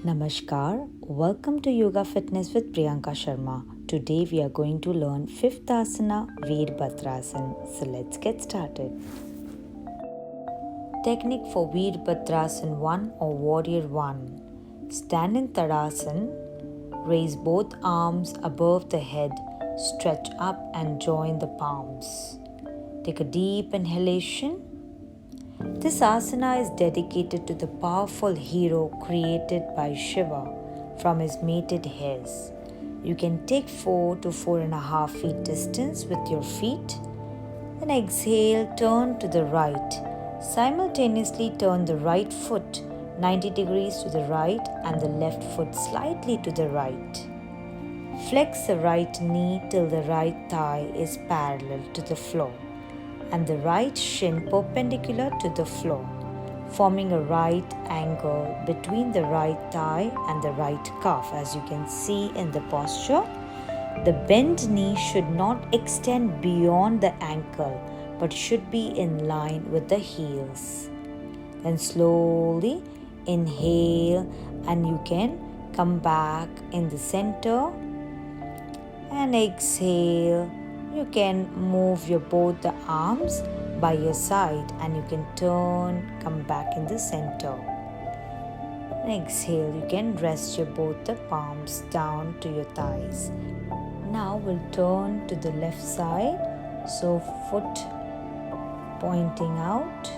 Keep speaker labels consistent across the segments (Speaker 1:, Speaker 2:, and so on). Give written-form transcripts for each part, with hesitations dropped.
Speaker 1: Namaskar, welcome to Yoga Fitness with Priyanka Sharma. Today we are going to learn 5th asana, Virbhadrasana. So let's get started. Technique for Virbhadrasana 1 or Warrior 1. Stand in Tadasana, raise both arms above the head, stretch up and join the palms. Take a deep inhalation. This asana is dedicated to the powerful hero created by Shiva from his mated hairs. You can take 4 to 4.5 feet distance with your feet. Then exhale, turn to the right. Simultaneously turn the right foot 90 degrees to the right and the left foot slightly to the right. Flex the right knee till the right thigh is parallel to the floor and the right shin perpendicular to the floor, forming a right angle between the right thigh and the right calf. As you can see in the posture, the bent knee should not extend beyond the ankle but should be in line with the heels. Then slowly inhale and you can come back in the center and exhale. You can move both the arms by your side and you can turn, come back in the center. And exhale, you can rest both the palms down to your thighs. Now we'll turn to the left side. So foot pointing out.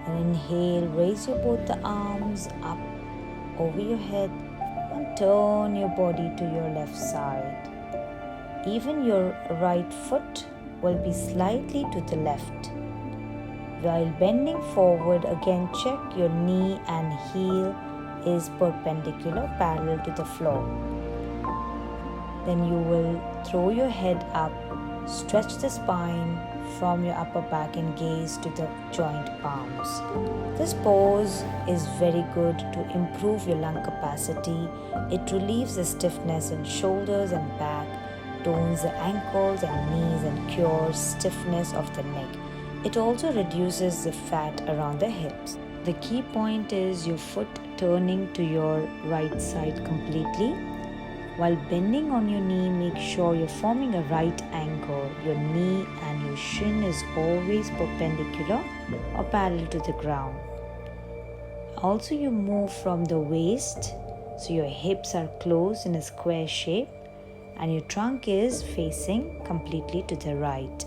Speaker 1: And inhale, raise both the arms up over your head and turn your body to your left side. Even your right foot will be slightly to the left. While bending forward, again check your knee and heel is perpendicular, parallel to the floor. Then you will throw your head up, stretch the spine from your upper back and gaze to the joint palms. This pose is very good to improve your lung capacity. It relieves the stiffness in shoulders and back, tones the ankles and knees and cures stiffness of the neck. It also reduces the fat around the hips. The key point is your foot turning to your right side completely. While bending on your knee, make sure you're forming a right angle. Your knee and your shin is always perpendicular or parallel to the ground. Also, you move from the waist, so your hips are closed in a square shape and your trunk is facing completely to the right.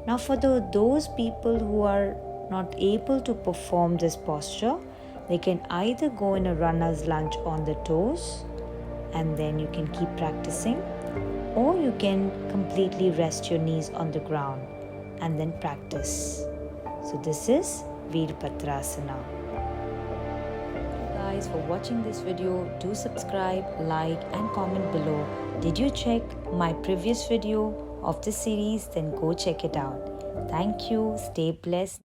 Speaker 1: Now for those people who are not able to perform this posture, they can either go in a runner's lunge on the toes and then you can keep practicing, or you can completely rest your knees on the ground and then practice. So this is Virbhadrasana. Guys, for watching this video, do subscribe, like and comment below. Did you check my previous video of this series? Then go check it out. Thank you. Stay blessed.